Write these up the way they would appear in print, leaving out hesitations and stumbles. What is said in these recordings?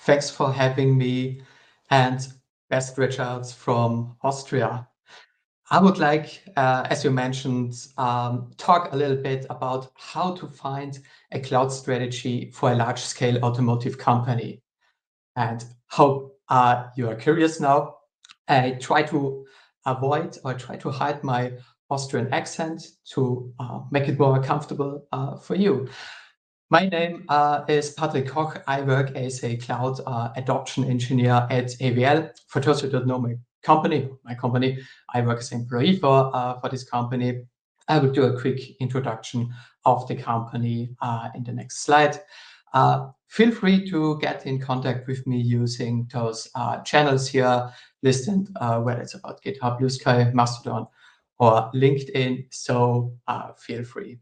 Thanks for having me, and best regards from Austria. I would like, as you mentioned, talk a little bit about how to find a cloud strategy for a large-scale automotive company. And how you are curious now, I try to avoid or try to hide my Austrian accent to make it more comfortable for you. My name is Patrick Koch. I work as a cloud adoption engineer at AVL. For those who don't know my company, I work as an employee for this company. I will do a quick introduction of the company in the next slide. Feel free to get in contact with me using those channels here listed, whether it's about GitHub, Blue Sky, Mastodon, or LinkedIn. So feel free.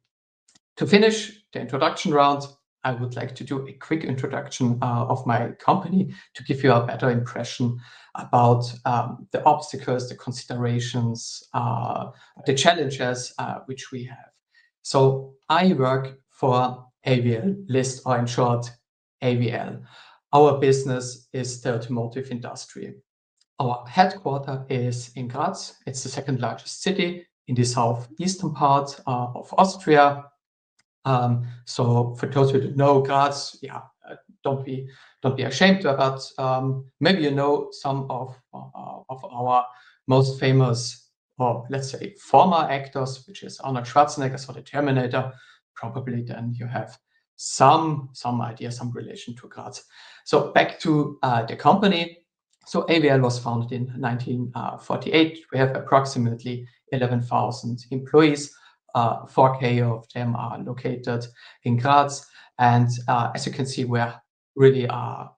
To finish the introduction round, I would like to do a quick introduction of my company to give you a better impression about the obstacles, the considerations, the challenges which we have. So I work for AVL List, or in short, AVL. Our business is the automotive industry. Our headquarters is in Graz. It's the second largest city in the southeastern part of Austria. So for those who don't know Graz, don't be ashamed about. Maybe you know some of our most famous, or let's say former actors, which is Arnold Schwarzenegger, so the Terminator. Probably then you have some idea, some relation to Graz. So back to the company. So AVL was founded in 1948. We have approximately 11,000 employees. 4K of them are located in Graz, and as you can see, we really are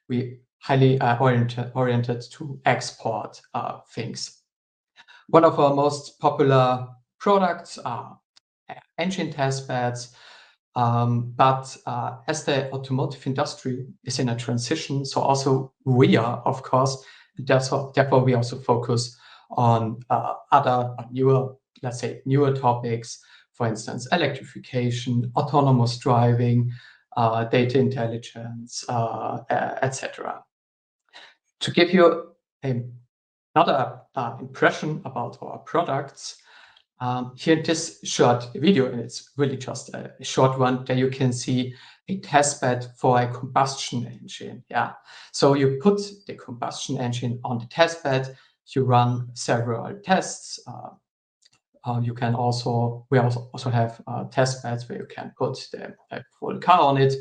we highly oriented to export things. One of our most popular products are engine testbeds, but as the automotive industry is in a transition, so also we are, of course, therefore we also focus on other newer, let's say, newer topics, for instance, electrification, autonomous driving, data intelligence, etc. To give you another impression about our products, here in this short video, and it's really just a short one, there you can see a testbed for a combustion engine. Yeah, so you put the combustion engine on the testbed, you run several tests. We also have test beds where you can put the full car on it.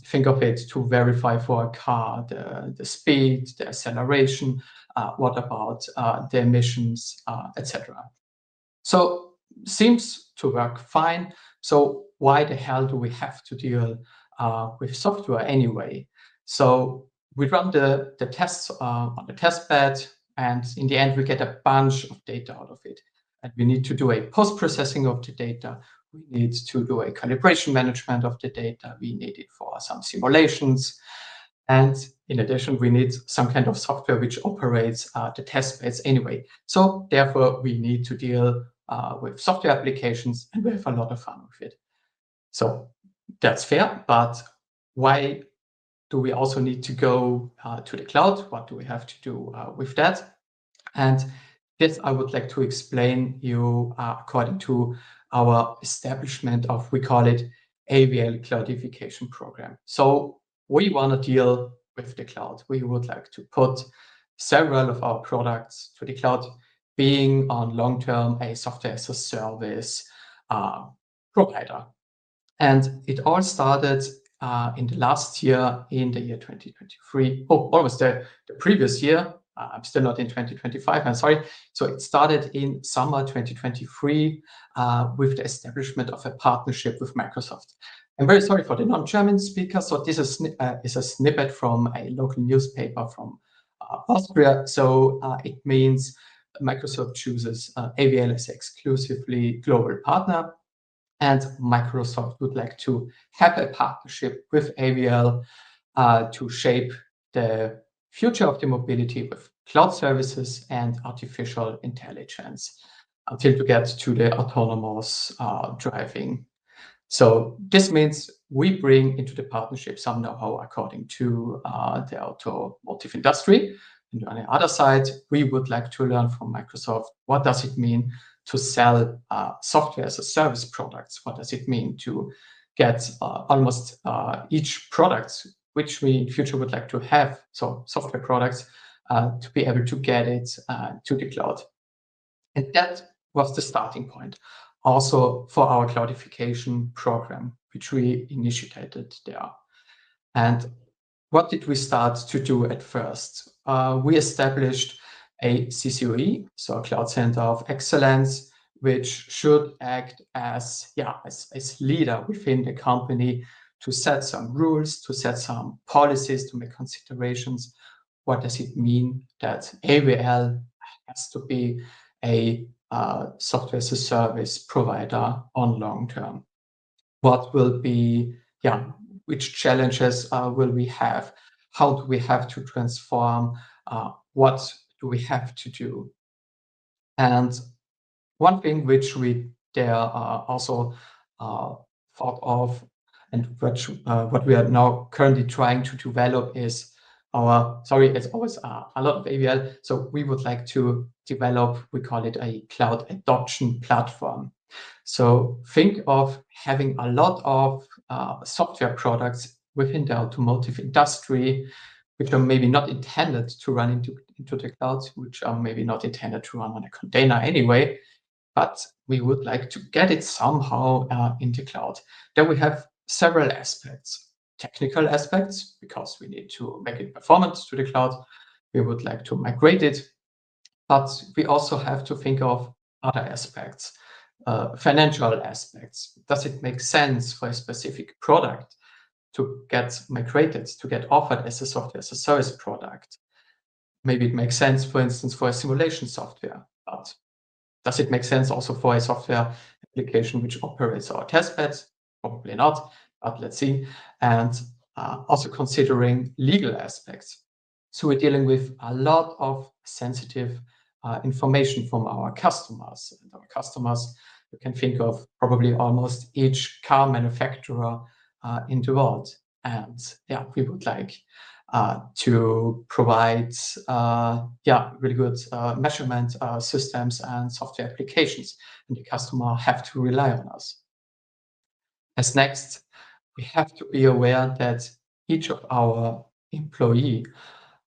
Think of it to verify for a car the speed, the acceleration, what about the emissions, etc. So seems to work fine. So why the hell do we have to deal with software anyway? So we run the tests on the test bed, and in the end we get a bunch of data out of it. And we need to do a post-processing of the data. We need to do a calibration management of the data. We need it for some simulations. And in addition, we need some kind of software which operates the test beds anyway. So therefore, we need to deal with software applications, and we have a lot of fun with it. So that's fair, but why do we also need to go to the cloud? What do we have to do with that? And this I would like to explain you according to our establishment of, we call it AVL Cloudification Program. So we want to deal with the cloud. We would like to put several of our products to the cloud, being on long-term a software as a service provider. And it all started in the last year, in the year 2023. Oh, almost the previous year. I'm still not in 2025, I'm sorry. So it started in summer 2023 with the establishment of a partnership with Microsoft. I'm very sorry for the non-German speakers. So this is a snippet from a local newspaper from Austria. So it means Microsoft chooses AVL as an exclusively global partner. And Microsoft would like to have a partnership with AVL to shape the future of the mobility with cloud services and artificial intelligence until to get to the autonomous driving. So this means we bring into the partnership some know-how according to the automotive industry. And on the other side, we would like to learn from Microsoft, what does it mean to sell software as a service products? What does it mean to get almost each product which we in future would like to have, so software products, to be able to get it to the cloud. And that was the starting point also for our cloudification program, which we initiated there. And what did we start to do at first? We established a CCOE, so a Cloud Center of Excellence, which should act as leader within the company to set some rules, to set some policies, to make considerations. What does it mean that AVL has to be a software as a service provider on long term? What will be, which challenges will we have? How do we have to transform? What do we have to do? And one thing which we there also thought of, and which what we are now currently trying to develop is it's always a lot of AVL. So we would like to develop, we call it a cloud adoption platform. So think of having a lot of software products within the automotive industry, which are maybe not intended to run into the cloud, which are maybe not intended to run on a container anyway, but we would like to get it somehow in the cloud. Then we have several aspects, technical aspects, because we need to make it performant to the cloud. We would like to migrate it, but we also have to think of other aspects, financial aspects. Does it make sense for a specific product to get migrated, to get offered as a software as a service product? Maybe it makes sense, for instance, for a simulation software, but does it make sense also for a software application which operates our testbeds? Probably not, but let's see. And also considering legal aspects. So we're dealing with a lot of sensitive information from our customers. And our customers, you can think of probably almost each car manufacturer in the world. And we would like to provide really good measurement systems and software applications, and the customer have to rely on us. As next, we have to be aware that each of our employee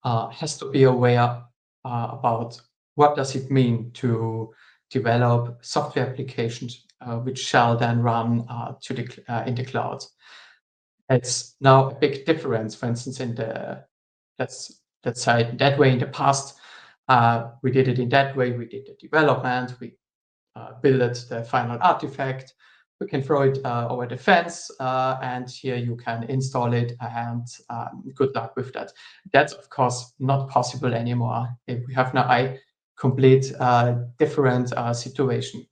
has to be aware about what does it mean to develop software applications which shall then run in the cloud. It's now a big difference, for instance, let's say it that way. In the past, we did it in that way. We did the development, we built the final artifact, we can throw it over the fence, and here you can install it, and good luck with that. That's, of course, not possible anymore. If we have now a complete different situation.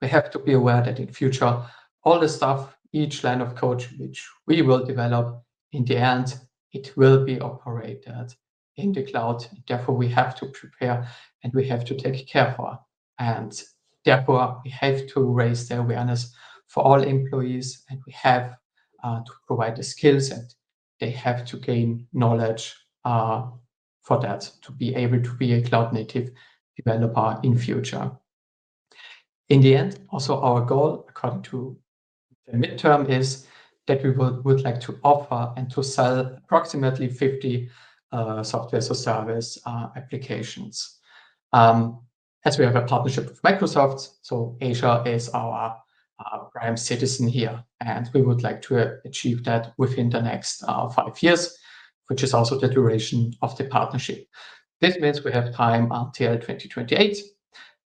We have to be aware that in future, all the stuff, each line of code which we will develop, in the end, it will be operated in the cloud. Therefore, we have to prepare and we have to take care for. And therefore, we have to raise the awareness for all employees, and we have to provide the skills, and they have to gain knowledge for that to be able to be a cloud native developer in future. In the end, also our goal, according to the midterm, is that we would like to offer and to sell approximately 50 software as a service applications. As we have a partnership with Microsoft, so Asia is our prime citizen here, and we would like to achieve that within the next 5 years, which is also the duration of the partnership. This means we have time until 2028.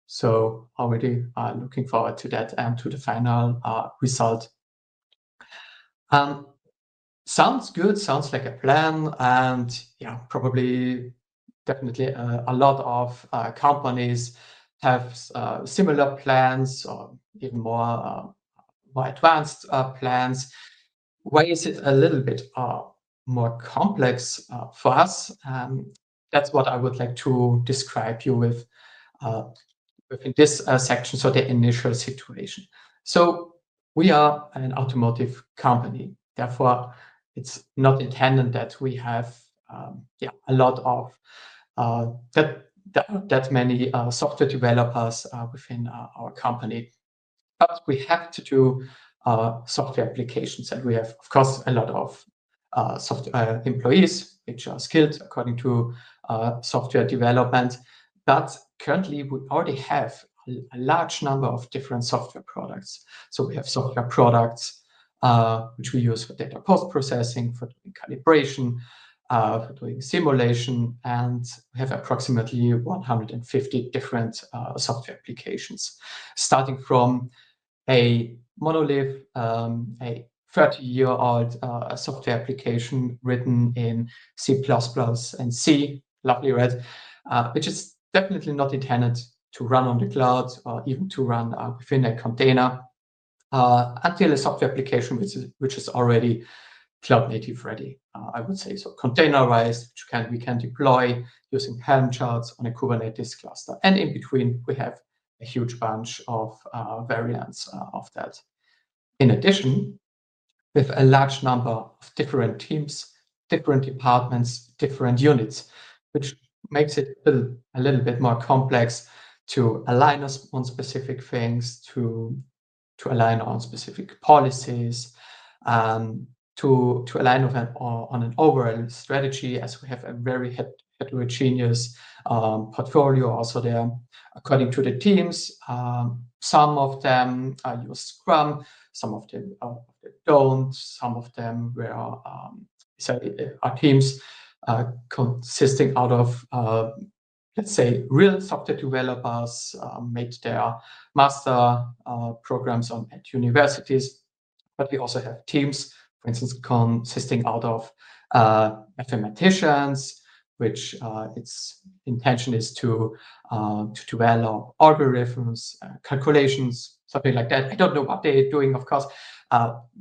So already looking forward to that and to the final result. Sounds good, sounds like a plan, and probably definitely a lot of companies have similar plans or even more advanced plans. Why is it a little bit more complex for us? That's what I would like to describe you with within this section, so the initial situation. So We are an automotive company. Therefore, it's not intended that we have a lot of that many software developers within our company. But we have to do software applications, and we have, of course, a lot of software employees which are skilled according to software development. But currently, we already have a large number of different software products. So we have software products which we use for data post-processing, for doing calibration, for doing simulation, and we have approximately 150 different software applications, starting from a monolith, a 30-year-old software application written in C++ and C, lovely, right? Which is definitely not intended to run on the cloud or even to run within a container, until a software application which is already cloud native ready, I would say. So containerized, which we can deploy using Helm charts on a Kubernetes cluster. And in between, we have a huge bunch of variants of that. In addition, with a large number of different teams, different departments, different units, which makes it a little bit more complex to align us on specific things, to align on specific policies, to align on an overall strategy, as we have a very heterogeneous portfolio also there. According to the teams, some of them use Scrum, some of them don't, some of them are teams consisting out of let's say real software developers, made their master programs at universities, but we also have teams, for instance, consisting out of mathematicians, which its intention is to develop algorithms, calculations, something like that. I don't know what they're doing, of course.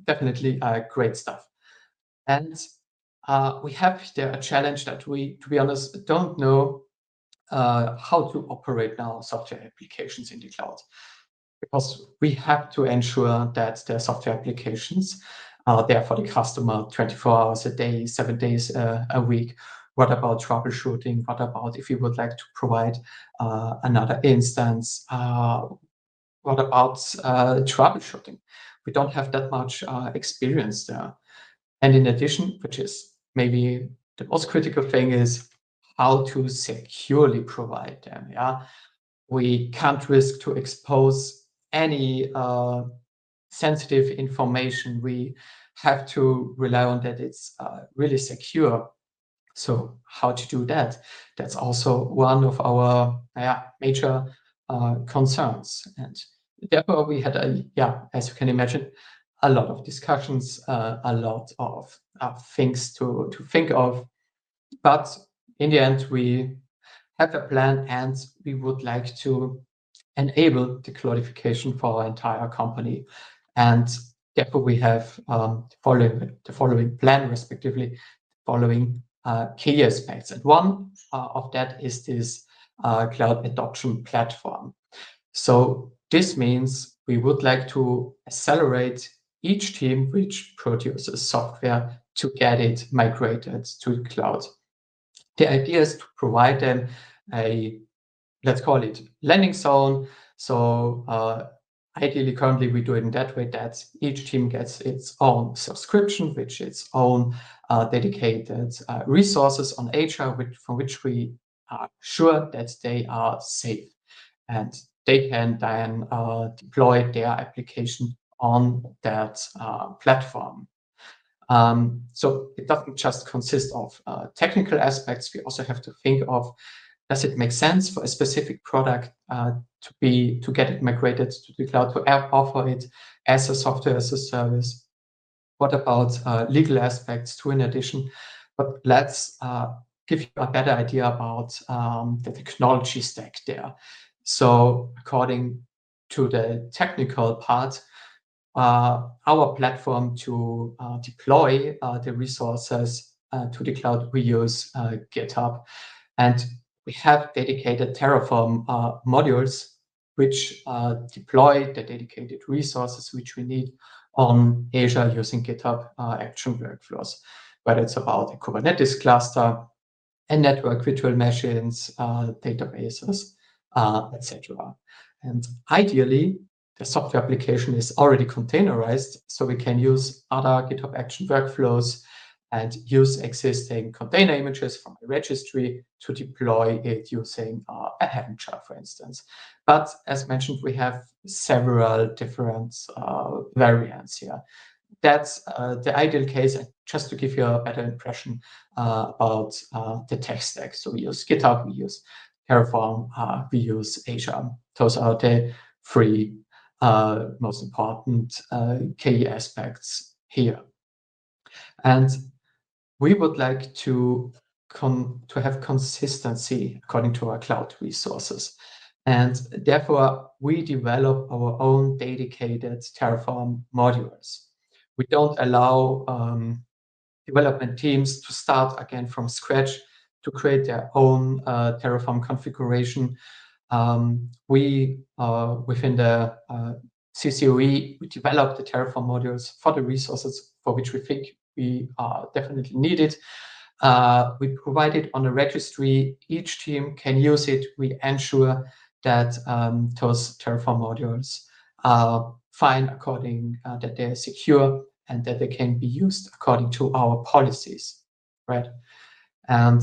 Definitely great stuff. And we have there a challenge that we, to be honest, don't know how to operate now software applications in the cloud, because we have to ensure that the software applications are there for the customer 24 hours a day, 7 days a week. What about troubleshooting? What about if you would like to provide another instance? What about troubleshooting? We don't have that much experience there. And in addition, which is maybe the most critical thing, is how to securely provide them. Yeah, we can't risk to expose any sensitive information. We have to rely on that it's really secure. So how to do that? That's also one of our major concerns. And therefore, we had as you can imagine, a lot of discussions, a lot of things to think of. But in the end, we have a plan, and we would like to enable the cloudification for our entire company. And therefore, we have the following plan, respectively, following key aspects. And one of that is this cloud adoption platform. So this means we would like to accelerate each team which produces software to get it migrated to the cloud. The idea is to provide them a, let's call it, landing zone. So ideally, currently we do it in that way that each team gets its own subscription, which its own dedicated resources on HR, from which we are sure that they are safe, and they can then deploy their application on that platform. So it doesn't just consist of technical aspects. We also have to think of, does it make sense for a specific product to get it migrated to the cloud, to offer it as a software as a service? What about legal aspects too, in addition? But let's give you a better idea about the technology stack there. So according to the technical part, our platform to deploy the resources to the cloud, we use GitHub, and we have dedicated Terraform modules which deploy the dedicated resources which we need on Azure using GitHub action workflows, whether it's about a Kubernetes cluster, a network, virtual machines, databases, etc. And ideally, the software application is already containerized, so we can use other GitHub action workflows and use existing container images from a registry to deploy it using a Helm chart, for instance. But as mentioned, we have several different variants here. That's the ideal case. And just to give you a better impression about the tech stack. So we use GitHub, we use Terraform, we use Azure. Those are the three most important key aspects here. And we would like to have consistency according to our cloud resources. And therefore, we develop our own dedicated Terraform modules. We don't allow development teams to start again from scratch to create their own Terraform configuration. We, within the CCOE, we develop the Terraform modules for the resources for which we think we definitely need it. We provide it on a registry. Each team can use it. We ensure that those Terraform modules are fine according that they're secure and that they can be used according to our policies, right? And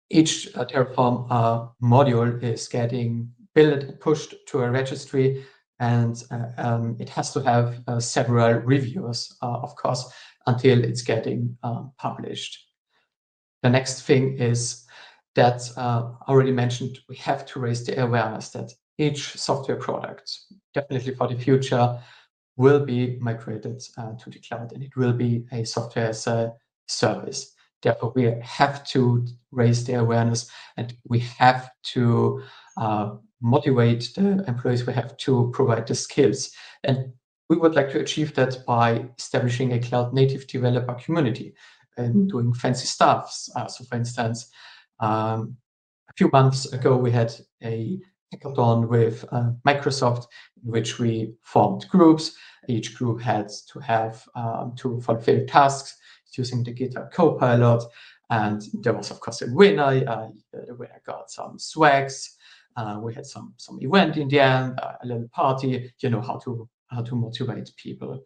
each Terraform module is getting built and pushed to a registry, and it has to have several reviews, of course, until it's getting published. The next thing is that already mentioned, we have to raise the awareness that each software product, definitely for the future, will be migrated to the cloud, and it will be a software as a service. Therefore, we have to raise the awareness, and we have to motivate the employees. We have to provide the skills. And we would like to achieve that by establishing a cloud-native developer community and doing fancy stuff. So, for instance, a few months ago, we had a hackathon with Microsoft, in which we formed groups. Each group had to have to fulfill tasks using the GitHub Copilot. And there was, of course, a winner. The winner got some swags. We had some event in the end, a little party. You know how to motivate people.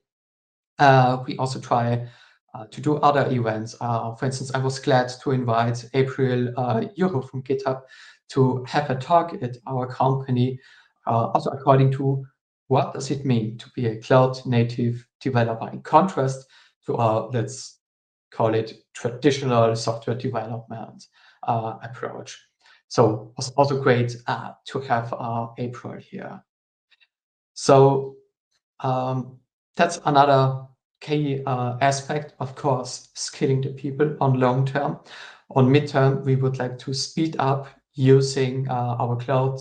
We also try to do other events. For instance, I was glad to invite April Yoho from GitHub to have a talk at our company, also according to what does it mean to be a cloud-native developer in contrast to our, let's call it, traditional software development approach. So it was also great to have April here. So that's another key aspect, of course, skilling the people on long term. On midterm, we would like to speed up using our cloud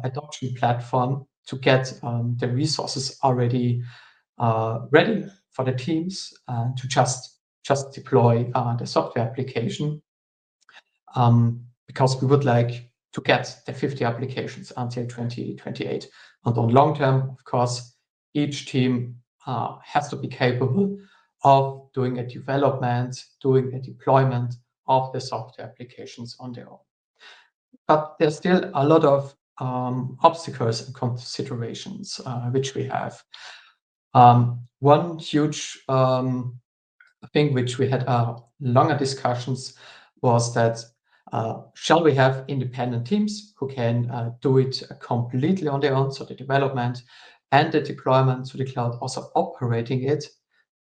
adoption platform to get the resources already ready for the teams to just deploy the software application, because we would like to get the 50 applications until 2028. And on long term, of course, each team has to be capable of doing a development, doing a deployment of the software applications on their own. But there's still a lot of obstacles and considerations which we have. One huge thing which we had longer discussions was that shall we have independent teams who can do it completely on their own, so the development and the deployment to the cloud, also operating it,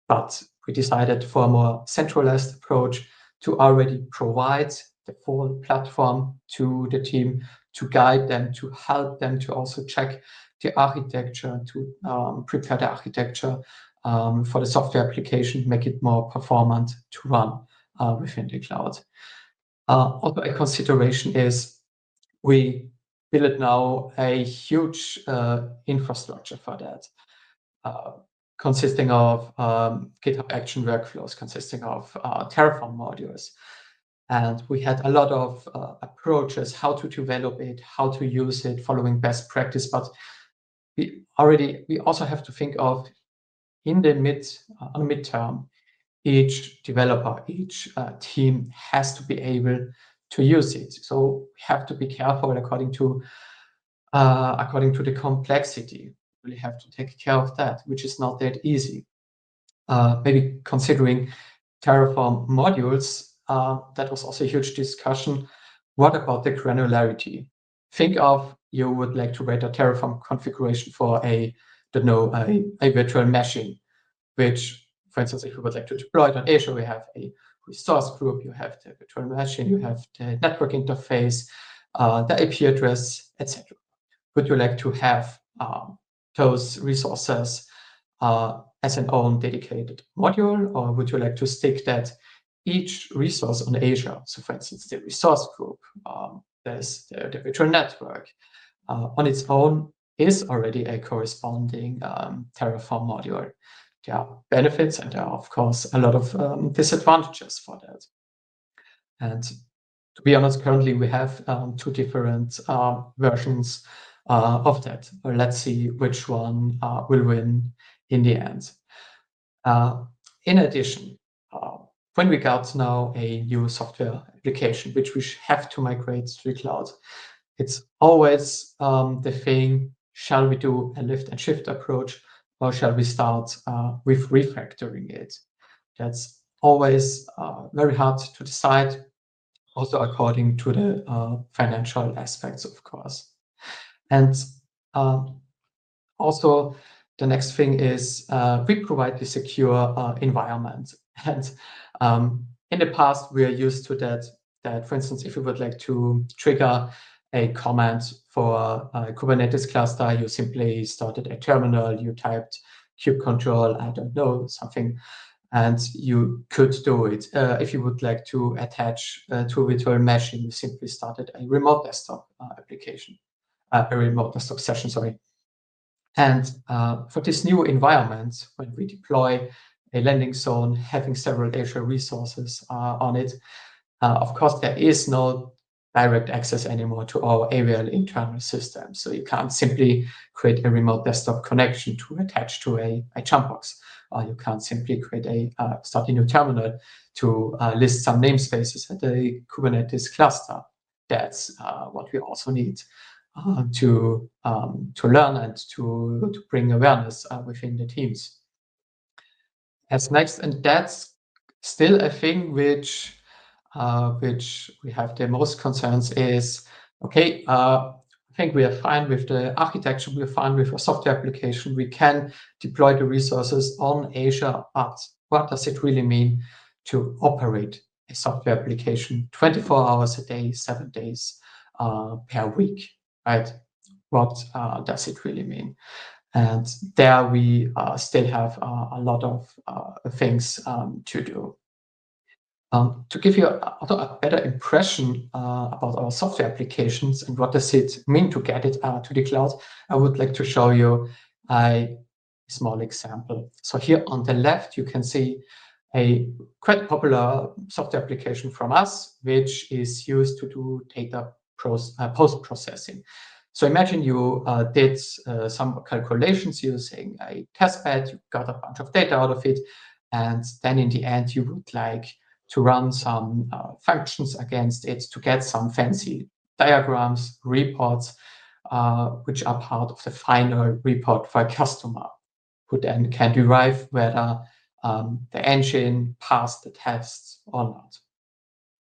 but we decided for a more centralized approach to already provide the full platform to the team, to guide them, to help them to also check the architecture, to prepare the architecture for the software application, make it more performant to run within the cloud. Also, a consideration is we build now a huge infrastructure for that, consisting of GitHub Action workflows, consisting of Terraform modules. And we had a lot of approaches, how to develop it, how to use it, following best practice. But we also have to think of in the midterm, each developer, each team has to be able to use it. So we have to be careful according to the complexity. We really have to take care of that, which is not that easy. Maybe considering Terraform modules, that was also a huge discussion. What about the granularity? Think of you would like to write a Terraform configuration for a virtual machine, which, for instance, if you would like to deploy it on Azure, we have a resource group, you have the virtual machine, you have the network interface, the IP address, etc. Would you like to have those resources as an own dedicated module, or would you like to stick that each resource on Azure? So for instance, the resource group, there's the virtual network on its own is already a corresponding Terraform module. There are benefits and there are, of course, a lot of disadvantages for that. And to be honest, currently we have two different versions of that. Let's see which one will win in the end. In addition, when we got now a new software application, which we have to migrate to the cloud, it's always the thing, shall we do a lift and shift approach, or shall we start with refactoring it? That's always very hard to decide, also according to the financial aspects, of course. And also, the next thing is we provide the secure environment. And in the past, we are used to that, for instance, if you would like to trigger a command for a Kubernetes cluster, you simply started a terminal, you typed kubectl, I don't know, something, and you could do it. If you would like to attach to a virtual machine, you simply started a remote desktop application, a remote desktop session, sorry. And for this new environment, when we deploy a landing zone, having several Azure resources on it, of course, there is no direct access anymore to our AVL internal system. So you can't simply create a remote desktop connection to attach to a jump box. Or you can't simply create start a new terminal to list some namespaces at a Kubernetes cluster. That's what we also need to learn and to bring awareness within the teams. As next, and that's still a thing which we have the most concerns is, okay, I think we are fine with the architecture, we are fine with a software application, we can deploy the resources on Azure, but what does it really mean to operate a software application 24 hours a day, 7 days per week, right? What does it really mean? And there we still have a lot of things to do. To give you a better impression about our software applications and what does it mean to get it to the cloud, I would like to show you a small example. So here on the left, you can see a quite popular software application from us, which is used to do data post-processing. So imagine you did some calculations using a testbed, you got a bunch of data out of it, and then in the end, you would like to run some functions against it to get some fancy diagrams, reports, which are part of the final report for a customer, who then can derive whether the engine passed the tests or not.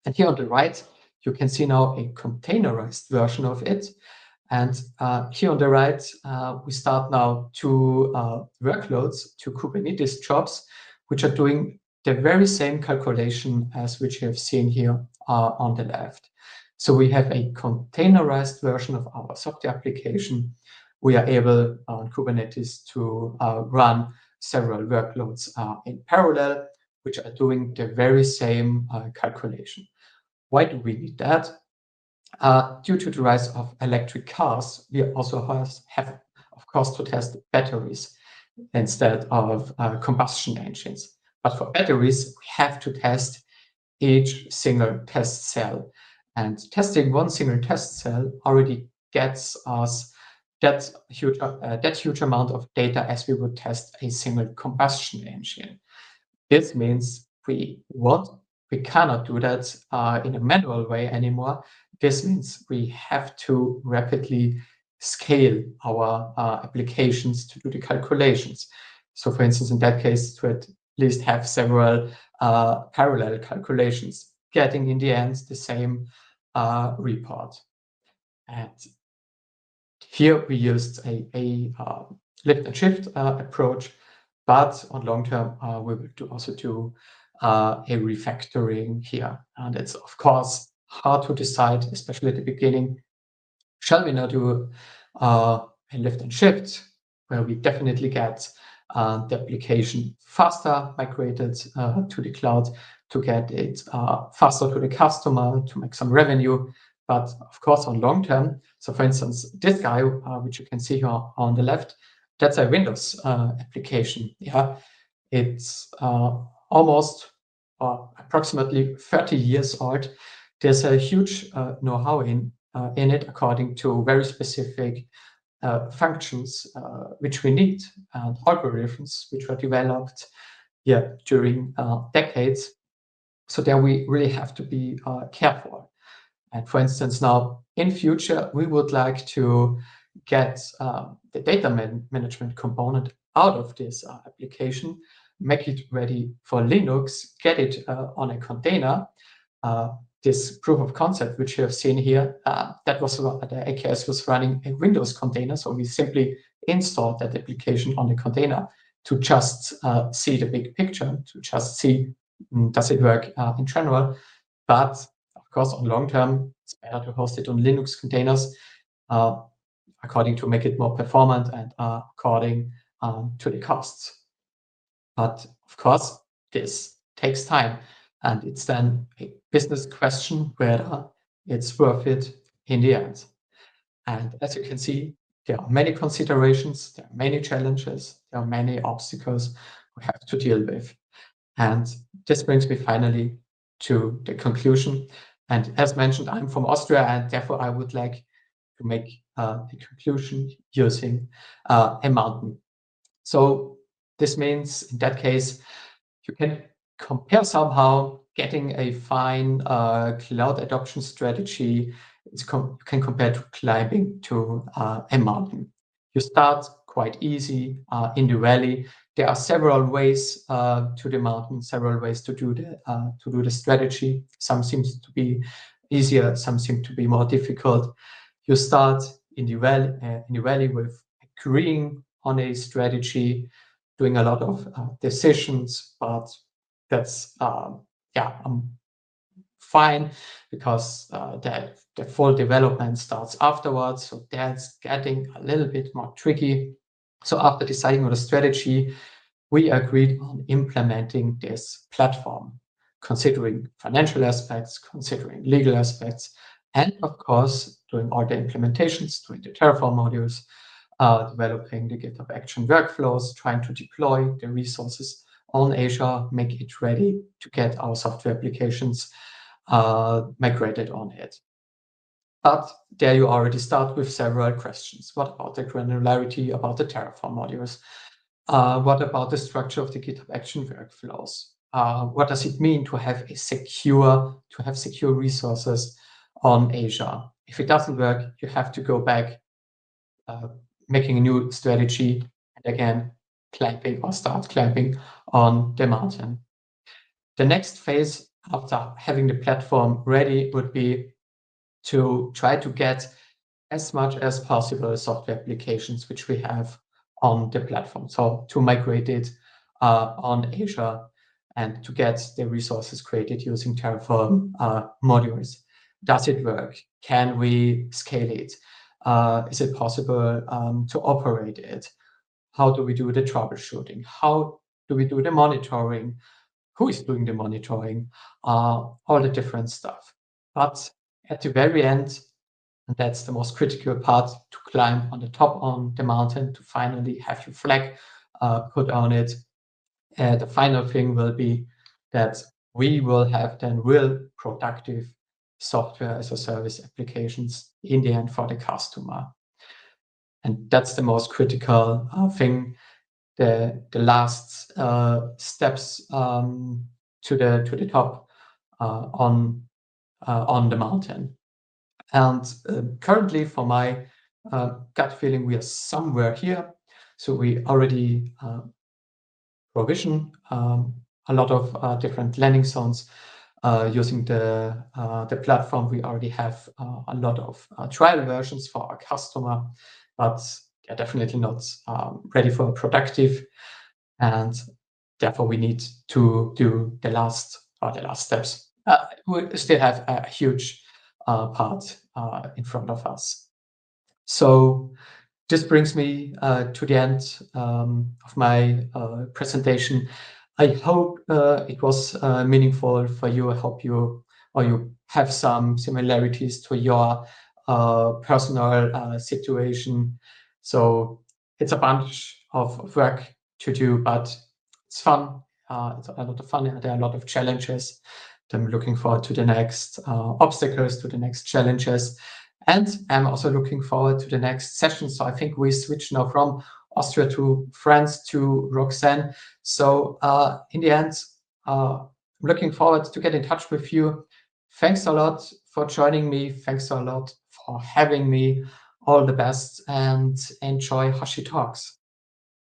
And here on the right, you can see now a containerized version of it. And here on the right, we start now two workloads, two Kubernetes jobs, which are doing the very same calculation as which you have seen here on the left. So we have a containerized version of our software application. We are able on Kubernetes to run several workloads in parallel, which are doing the very same calculation. Why do we need that? Due to the rise of electric cars, we also have, of course, to test batteries instead of combustion engines. But for batteries, we have to test each single test cell. And testing one single test cell already gets us that huge amount of data as we would test a single combustion engine. This means we cannot do that in a manual way anymore. This means we have to rapidly scale our applications to do the calculations. So for instance, in that case, to at least have several parallel calculations, getting in the end the same report. And here we used a lift and shift approach, but on long term, we will also do a refactoring here. And it's, of course, hard to decide, especially at the beginning. Shall we now do a lift and shift, where we definitely get the application faster migrated to the cloud, to get it faster to the customer, to make some revenue, but of course on long term. So for instance, this guy, which you can see here on the left, that's a Windows application. Yeah, it's almost approximately 30 years old. There's a huge know-how in it, according to very specific functions which we need, and algorithms which were developed during decades. So there we really have to be careful. And for instance, now in future, we would like to get the data management component out of this application, make it ready for Linux, get it on a container. This proof of concept, which you have seen here, that was the AKS was running a Windows container. So we simply installed that application on the container to just see the big picture, to just see does it work in general. But of course, on long term, it's better to host it on Linux containers, according to make it more performant and according to the costs. But of course, this takes time, and it's then a business question whether it's worth it in the end. And as you can see, there are many considerations, there are many challenges, there are many obstacles we have to deal with. And this brings me finally to the conclusion. And as mentioned, I'm from Austria, and therefore I would like to make the conclusion using a mountain. So this means, in that case, you can compare somehow getting a fine cloud adoption strategy. You can compare to climbing to a mountain. You start quite easy in the valley. There are several ways to the mountain, several ways to do the strategy. Some seems to be easier, some seem to be more difficult. You start in the valley with agreeing on a strategy, doing a lot of decisions, but that's fine, because the full development starts afterwards. So that's getting a little bit more tricky. So after deciding on a strategy, we agreed on implementing this platform, considering financial aspects, considering legal aspects, and of course, doing all the implementations, doing the Terraform modules, developing the GitHub Action workflows, trying to deploy the resources on Azure, make it ready to get our software applications migrated on it. But there you already start with several questions. What about the granularity about the Terraform modules? What about the structure of the GitHub Action workflows? What does it mean to have secure resources on Azure? If it doesn't work, you have to go back, making a new strategy, and again, start climbing on the mountain. The next phase after having the platform ready would be to try to get as much as possible software applications which we have on the platform. So to migrate it on Azure and to get the resources created using Terraform modules. Does it work? Can we scale it? Is it possible to operate it? How do we do the troubleshooting? How do we do the monitoring? Who is doing the monitoring? All the different stuff. But at the very end, and that's the most critical part, to climb on the top on the mountain, to finally have your flag put on it. The final thing will be that we will have then real productive software as a service applications in the end for the customer. And that's the most critical thing. The last steps to the top on the mountain. And currently, for my gut feeling, we are somewhere here. So we already provision a lot of different landing zones using the platform. We already have a lot of trial versions for our customer, but they're definitely not ready for productive, and therefore we need to do the last steps. We still have a huge part in front of us. So this brings me to the end of my presentation. I hope it was meaningful for you. I hope you have some similarities to your personal situation. So it's a bunch of work to do, but it's fun. It's a lot of fun. There are a lot of challenges. I'm looking forward to the next obstacles, to the next challenges. And I'm also looking forward to the next session. So I think we switch now from Austria to France to Roxanne. So in the end, I'm looking forward to get in touch with you. Thanks a lot for joining me. Thanks a lot for having me. All the best and enjoy Hashi Talks.